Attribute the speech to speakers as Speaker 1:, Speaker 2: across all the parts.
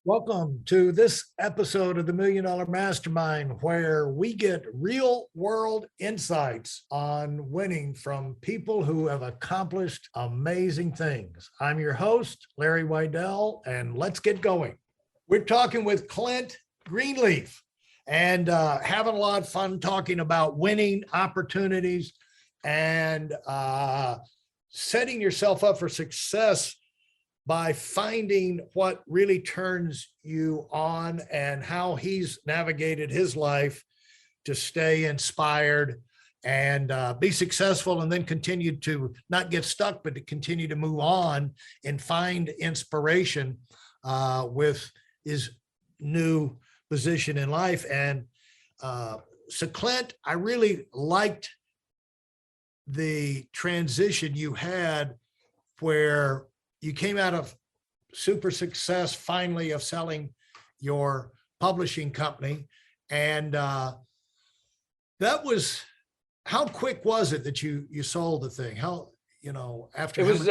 Speaker 1: Welcome to this episode of the Million Dollar Mastermind, where we get real world insights on winning from people who have accomplished amazing things. I'm your host, Larry Weidel, and let's get going. We're talking with Clint Greenleaf and having a lot of fun talking about winning opportunities and setting yourself up for success by finding what really turns you on and how he's navigated his life to stay inspired and be successful, and then continue to not get stuck, but to continue to move on and find inspiration with his new position in life. And so Clint, I really liked the transition you had where you came out of super success finally of selling your publishing company. And that was, how quick was it that you sold the thing? How, after
Speaker 2: it was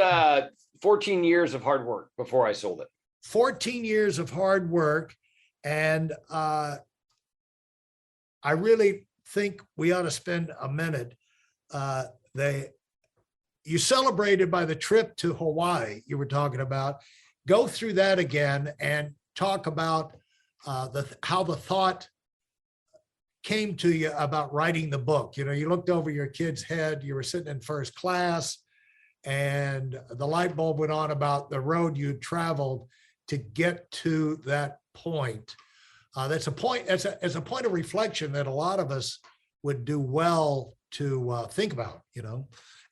Speaker 2: 14 years of hard work before I sold it.
Speaker 1: 14 years of hard work. And I really think we ought to spend a minute. You celebrated by the trip to Hawaii you were talking about. Go through that again and talk about how the thought came to you about writing the book. You looked over your kid's head, you were sitting in first class, and the light bulb went on about the road you traveled to get to that point. That's a point of reflection that a lot of us would do well to think about,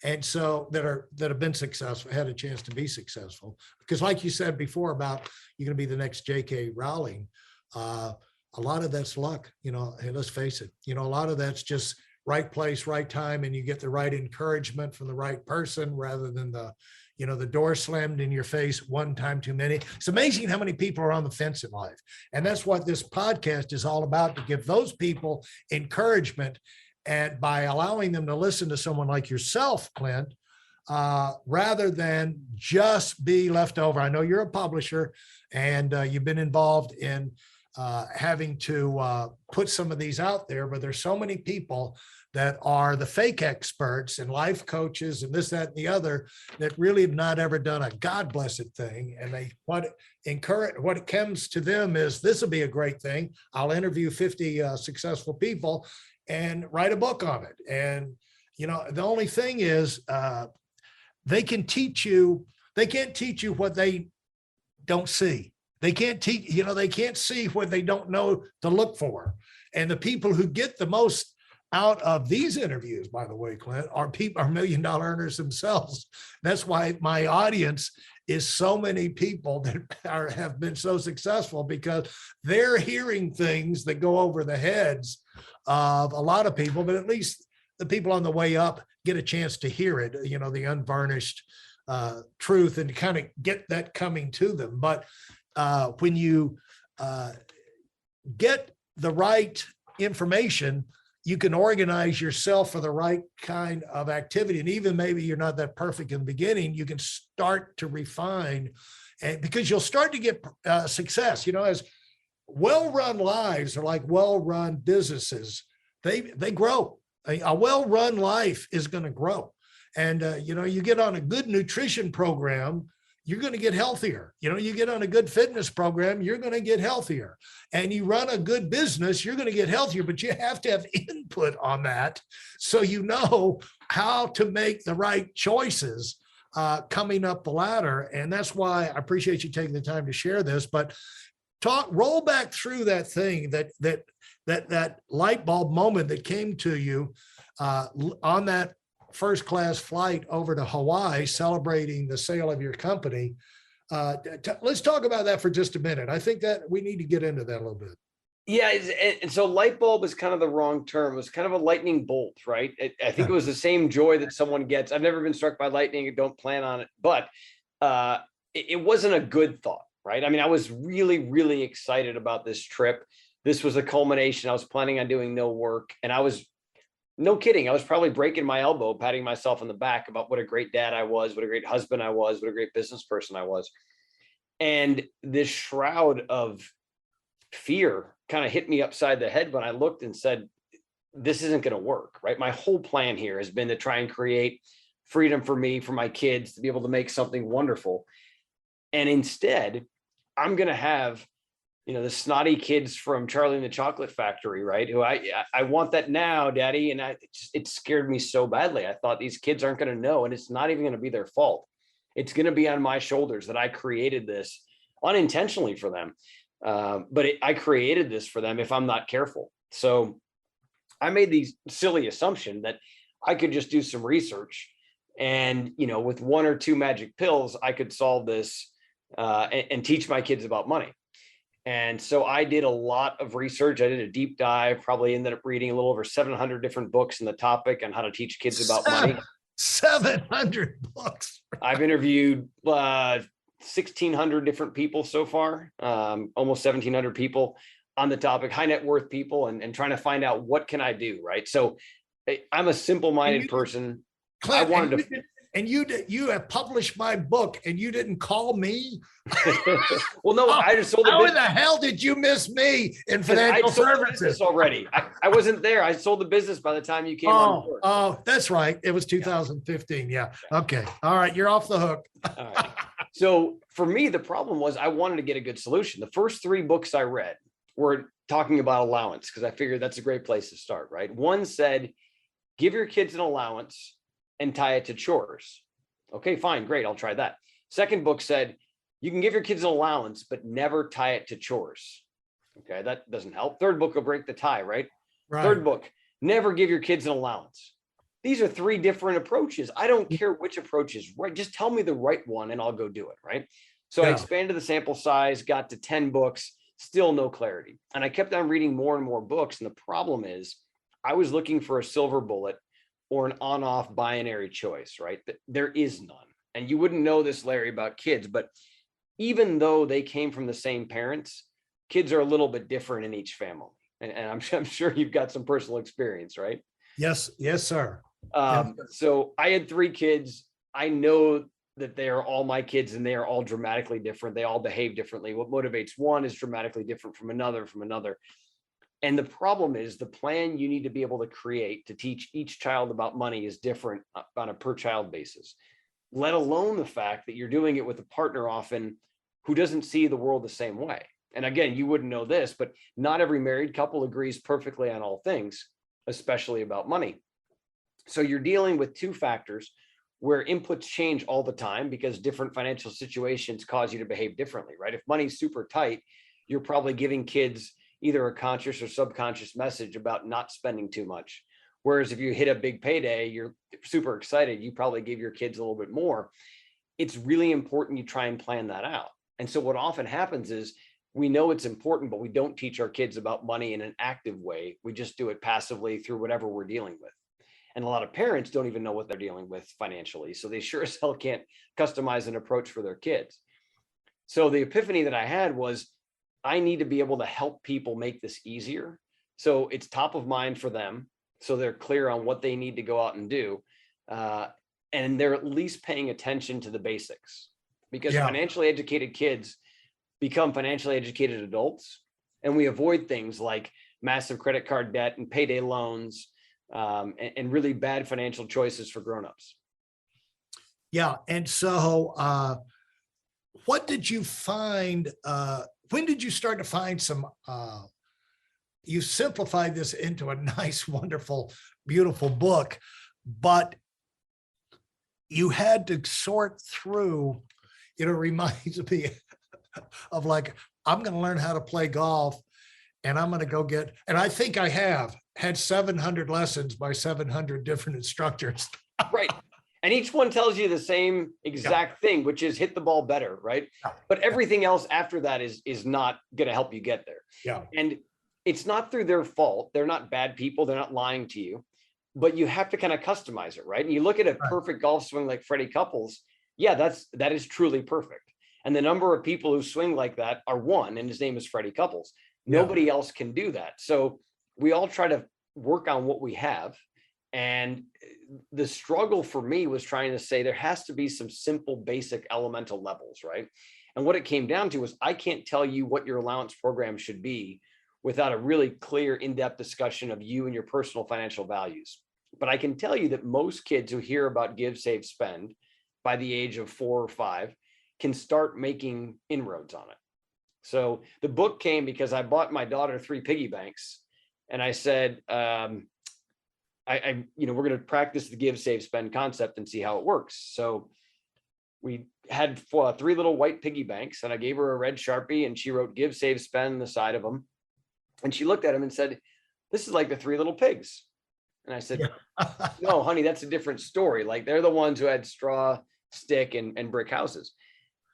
Speaker 1: and so that have been successful, had a chance to be successful. Because like you said before about you're going to be the next J.K. Rowling, a lot of that's luck, hey, let's face it, a lot of that's just right place, right time, and you get the right encouragement from the right person rather than the door slammed in your face one time too many. It's amazing how many people are on the fence in life. And that's what this podcast is all about, to give those people encouragement. And by allowing them to listen to someone like yourself, Clint, rather than just be left over. I know you're a publisher and you've been involved in having to put some of these out there, but there's so many people that are the fake experts and life coaches and this, that, and the other that really have not ever done a God blessed thing. And what it comes to them is, this will be a great thing. I'll interview 50 successful people and write a book on it. And, the only thing is they can't teach you what they don't see. They can't teach, they can't see what they don't know to look for. And the people who get the most out of these interviews, by the way, Clint, are million-dollar earners themselves. That's why my audience is so many people that have been so successful, because they're hearing things that go over the heads of a lot of people, but at least the people on the way up get a chance to hear it, the unvarnished truth, and kind of get that coming to them. But when you get the right information, you can organize yourself for the right kind of activity. And even maybe you're not that perfect in the beginning, you can start to refine, and because you'll start to get success, as well-run lives are like well-run businesses. They grow. A well-run life is going to grow. And, you get on a good nutrition program, you're going to get healthier. You get on a good fitness program, you're going to get healthier. And you run a good business, you're going to get healthier, but you have to have input on that. So you know how to make the right choices coming up the ladder. And that's why I appreciate you taking the time to share this, but roll back through that thing, that light bulb moment that came to you on that first class flight over to Hawaii, celebrating the sale of your company. Let's talk about that for just a minute. I think that we need to get into that a little bit.
Speaker 2: Yeah. And so light bulb is kind of the wrong term. It was kind of a lightning bolt, right? I think it was the same joy that someone gets. I've never been struck by lightning and don't plan on it, but it wasn't a good thought, right? I mean, I was really, really excited about this trip. This was a culmination. I was planning on doing no work, and I was, no kidding, I was probably breaking my elbow, patting myself on the back about what a great dad I was, what a great husband I was, what a great business person I was. And this shroud of fear kind of hit me upside the head when I looked and said, this isn't going to work, right? My whole plan here has been to try and create freedom for me, for my kids, to be able to make something wonderful. And instead, I'm going to have, the snotty kids from Charlie and the Chocolate Factory, right? Who I want that now, Daddy. And it scared me so badly. I thought these kids aren't going to know, and it's not even going to be their fault. It's going to be on my shoulders that I created this unintentionally for them. But I created this for them if I'm not careful. So I made the silly assumption that I could just do some research and, with 1 or 2 magic pills, I could solve this and teach my kids about money. And so I did a lot of research. I did a deep dive, probably ended up reading a little over 700 different books in the topic on how to teach kids about money.
Speaker 1: 700 books.
Speaker 2: I've interviewed 1,600 different people so far, almost 1,700 people on the topic, high net worth people, and trying to find out what can I do, right? So I'm a simple-minded person.
Speaker 1: Clint,
Speaker 2: I wanted
Speaker 1: you have published my book and you didn't call me?
Speaker 2: Well, no, I just sold the
Speaker 1: How in
Speaker 2: business.
Speaker 1: the hell did you miss me in financial
Speaker 2: I sold the
Speaker 1: services
Speaker 2: business already. I wasn't there. I sold the business by the time you came on board.
Speaker 1: Oh, that's right. It was 2015. Yeah. Okay. All right. You're off the hook.
Speaker 2: All right. So for me, the problem was I wanted to get a good solution. The first 3 books I read were talking about allowance, because I figured that's a great place to start, right? One said, give your kids an allowance and tie it to chores. Okay, fine, great, I'll try that. Second book said, you can give your kids an allowance, but never tie it to chores. Okay, that doesn't help. Third book will break the tie, right?
Speaker 1: Right.
Speaker 2: Third book, never give your kids an allowance. These are 3 different approaches. I don't care which approach is right. Just tell me the right one and I'll go do it, right? So I expanded the sample size, got to 10 books, still no clarity. And I kept on reading more and more books. And the problem is I was looking for a silver bullet or an on-off binary choice, right? There is none. And you wouldn't know this, Larry, about kids, but even though they came from the same parents, kids are a little bit different in each family. And I'm sure you've got some personal experience, right?
Speaker 1: Yes. Yes, sir.
Speaker 2: So I had 3 kids. I know that they are all my kids and they are all dramatically different. They all behave differently. What motivates one is dramatically different from another, And the problem is the plan you need to be able to create to teach each child about money is different on a per child basis, let alone the fact that you're doing it with a partner often who doesn't see the world the same way. And again, you wouldn't know this, but not every married couple agrees perfectly on all things, especially about money. So you're dealing with 2 factors where inputs change all the time because different financial situations cause you to behave differently, right? If money's super tight, you're probably giving kids either a conscious or subconscious message about not spending too much. Whereas if you hit a big payday, you're super excited, you probably give your kids a little bit more. It's really important you try and plan that out. And so what often happens is we know it's important, but we don't teach our kids about money in an active way. We just do it passively through whatever we're dealing with. And a lot of parents don't even know what they're dealing with financially. So they sure as hell can't customize an approach for their kids. So the epiphany that I had was I need to be able to help people make this easier. So it's top of mind for them. So they're clear on what they need to go out and do. And they're at least paying attention to the basics, because financially educated kids become financially educated adults. And we avoid things like massive credit card debt and payday loans and really bad financial choices for grownups.
Speaker 1: Yeah. And so what did you find? When did you start to find some, you simplified this into a nice, wonderful, beautiful book, but you had to sort through, it reminds me of like, I'm going to learn how to play golf and I'm going to go get, and I think I have had 700 lessons by 700 different instructors.
Speaker 2: Right. And each one tells you the same exact thing, which is hit the ball better, right? But everything else after that is not going to help you get there.
Speaker 1: Yeah.
Speaker 2: And it's not through their fault. They're not bad people. They're not lying to you, but you have to kind of customize it, right? And you look at a perfect golf swing like Freddie Couples. Yeah, that is truly perfect. And the number of people who swing like that are one, and his name is Freddie Couples. Nobody else can do that. So we all try to work on what we have. And the struggle for me was trying to say there has to be some simple, basic elemental levels, right? And what it came down to was, I can't tell you what your allowance program should be without a really clear, in-depth discussion of you and your personal financial values. But I can tell you that most kids who hear about Give, Save, Spend by the age of 4 or 5 can start making inroads on it. So the book came because I bought my daughter 3 piggy banks, and I said, we're going to practice the Give, Save, Spend concept and see how it works. So we had 3 little white piggy banks, and I gave her a red Sharpie, and she wrote Give, Save, Spend on the side of them. And she looked at them and said, "This is like the 3 little pigs." And I said,
Speaker 1: Yeah.
Speaker 2: "No, honey, that's a different story. Like, they're the ones who had straw, stick, and brick houses."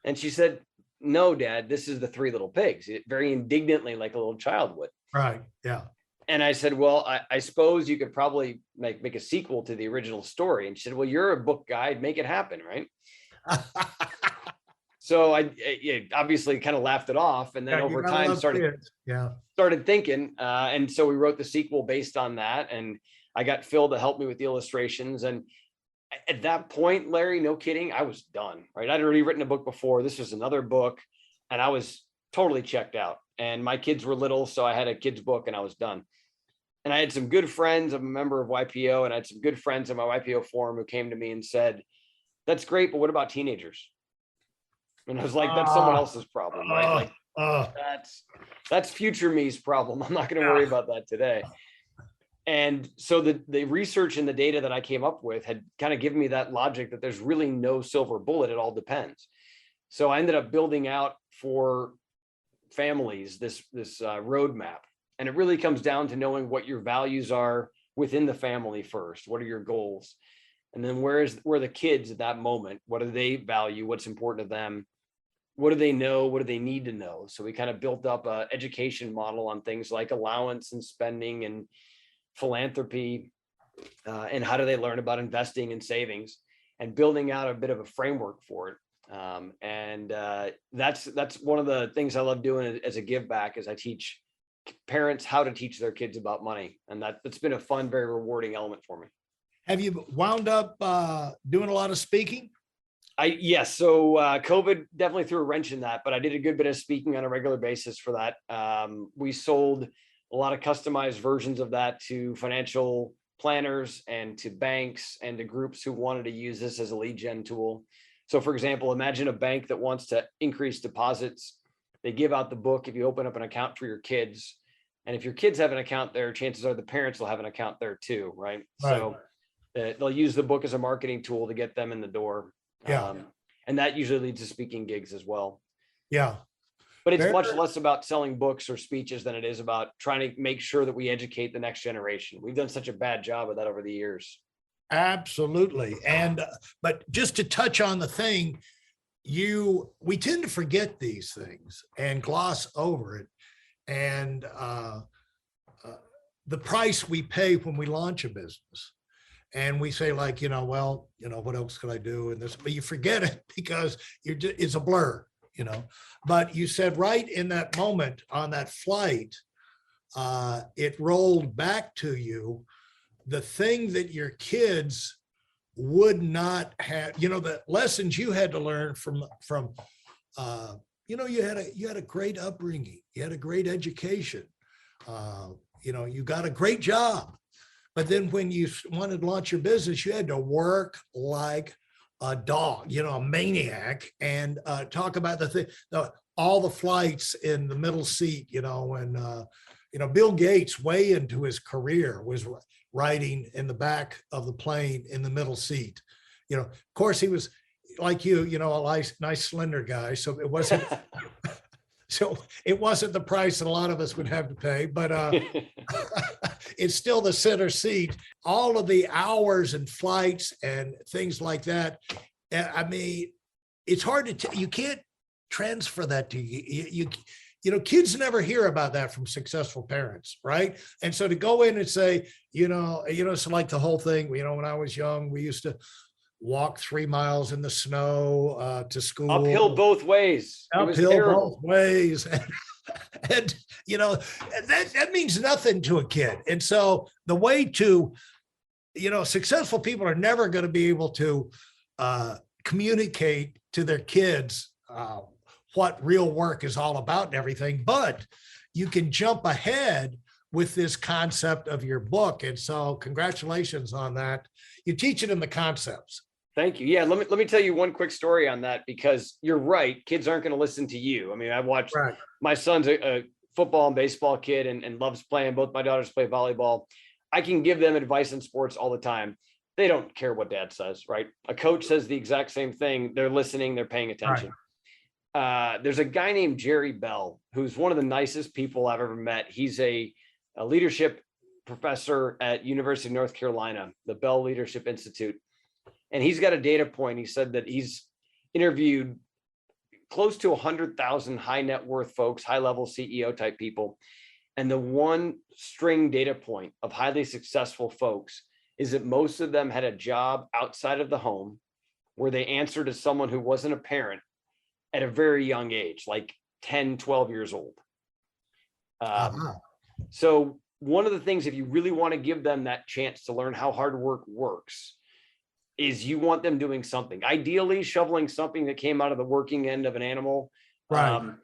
Speaker 2: And she said, "No, Dad, this is the 3 little pigs," very indignantly, like a little child would.
Speaker 1: Right. Yeah.
Speaker 2: And I said, "Well, I suppose you could probably make a sequel to the original story." And she said, "Well, you're a book guy, make it happen, right?" So I obviously kind of laughed it off, and then over time started thinking. And so we wrote the sequel based on that, and I got Phil to help me with the illustrations. And at that point, Larry, no kidding, I was done, right? I'd already written a book before. This was another book, and I was totally checked out. And my kids were little, so I had a kid's book, and I was done. And I had some good friends. I'm a member of YPO, and I had some good friends in my YPO forum who came to me and said, "That's great, but what about teenagers?" And I was like, "That's someone else's problem, right? Like, that's future me's problem. I'm not going to worry about that today." And so the research and the data that I came up with had kind of given me that logic that there's really no silver bullet. It all depends. So I ended up building out for families this roadmap. And it really comes down to knowing what your values are within the family first. What are your goals? And then where are the kids at that moment? What do they value? What's important to them? What do they know? What do they need to know? So we kind of built up an education model on things like allowance and spending and philanthropy, and how do they learn about investing and savings, and building out a bit of a framework for it. That's one of the things I love doing as a give back, is I teach parents how to teach their kids about money. And that's been a fun, very rewarding element for me.
Speaker 1: Have you wound up doing a lot of speaking?
Speaker 2: Yes. So COVID definitely threw a wrench in that, but I did a good bit of speaking on a regular basis for that. We sold a lot of customized versions of that to financial planners and to banks and to groups who wanted to use this as a lead gen tool. So for example, imagine a bank that wants to increase deposits. They give out the book if you open up an account for your kids. And if your kids have an account there, chances are the parents will have an account there too, right? So they'll use the book as a marketing tool to get them in the door.
Speaker 1: Yeah.
Speaker 2: And that usually leads to speaking gigs as well.
Speaker 1: Yeah.
Speaker 2: But it's much less about selling books or speeches than it is about trying to make sure that we educate the next generation. We've done such a bad job of that over the years.
Speaker 1: Absolutely. And, but just to touch on the thing, we tend to forget these things and gloss over it. And the price we pay when we launch a business. And we say like, well, what else could I do? And this, but you forget it because it's a blur, but you said right in that moment on that flight, it rolled back to you, the thing that your kids would not have, the lessons you had to learn from, you had a great upbringing, you had a great education, you got a great job. But then when you wanted to launch your business, you had to work like a dog, a maniac, and talk about all the flights in the middle seat, and Bill Gates, way into his career, was riding in the back of the plane in the middle seat. Of course, he was like you, a nice slender guy, so it wasn't. So it wasn't the price that a lot of us would have to pay, but it's still the center seat. All of the hours and flights and things like that. I mean, it's hard to, you can't transfer that to you. Kids never hear about that from successful parents, right? And so to go in and say, it's like the whole thing, when I was young, we used to walk 3 miles in the snow to school.
Speaker 2: Uphill both ways.
Speaker 1: Uphill both ways. And that means nothing to a kid. And so the way to, successful people are never going to be able to communicate to their kids what real work is all about and everything, but you can jump ahead with this concept of your book. And so congratulations on that. You teach it in the concepts.
Speaker 2: Thank you. Yeah, let me tell you one quick story on that, because you're right. Kids aren't going to listen to you. I mean, I watched
Speaker 1: Right.
Speaker 2: my son's a football and baseball kid and loves playing. Both my daughters play volleyball. I can give them advice in sports all the time. They don't care what dad says, right? A coach says the exact same thing. They're listening. They're paying attention. There's a guy named Jerry Bell, who's one of the nicest people I've ever met. He's a leadership professor at University of North Carolina, the Bell Leadership Institute. And he's got a data point. He said that he's interviewed close to 100,000 high net worth folks, high level CEO type people. And the one string data point of highly successful folks is that most of them had a job outside of the home where they answered to someone who wasn't a parent at a very young age, like 10, 12 years old. So one of the things, if you really want to give them that chance to learn how hard work works, is you want them doing something, ideally shoveling something that came out of the working end of an animal,
Speaker 1: Right.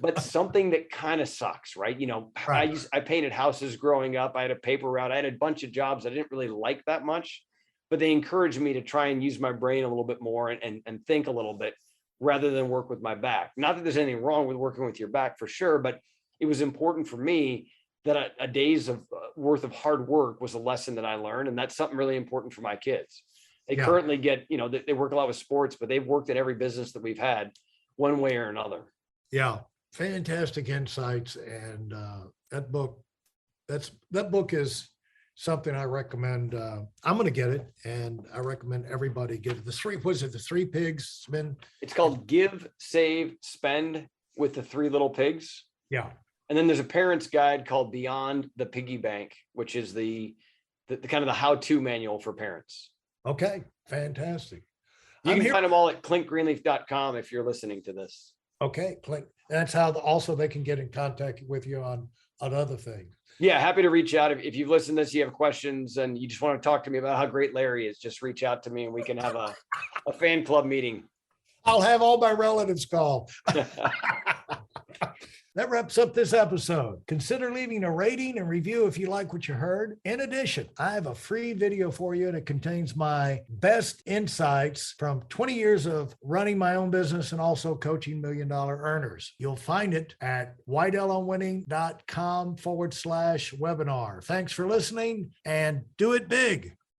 Speaker 2: but something that kind of sucks, right? You know,
Speaker 1: Right.
Speaker 2: I painted houses growing up. I had a paper route. I had a bunch of jobs I didn't really like that much, but they encouraged me to try and use my brain a little bit more and think a little bit rather than work with my back. Not that there's anything wrong with working with your back for sure, but it was important for me that a day's of worth of hard work was a lesson that I learned. And that's something really important for my kids. They currently get, you know, they work a lot with sports, but they've worked at every business that we've had one way or another.
Speaker 1: Yeah. Fantastic insights. And that book is something I recommend. I'm going to get it, and I recommend everybody get it. The three pigs spin?
Speaker 2: It's called Give, Save, Spend with the Three Little Pigs.
Speaker 1: Yeah.
Speaker 2: And then there's a parent's guide called Beyond the Piggy Bank, which is the kind of the how-to manual for parents.
Speaker 1: Okay. Fantastic.
Speaker 2: You can find them all at clintgreenleaf.com if you're listening to this.
Speaker 1: Okay. Clint. That's how also they can get in contact with you on other things.
Speaker 2: Yeah, happy to reach out. If you've listened to this, you have questions and you just want to talk to me about how great Larry is, just reach out to me and we can have a fan club meeting.
Speaker 1: I'll have all my relatives call. That wraps up this episode. Consider leaving a rating and review if you like what you heard. In addition, I have a free video for you that contains my best insights from 20 years of running my own business and also coaching $1 million earners. You'll find it at whiteelonwinning.com/webinar. Thanks for listening, and do it big.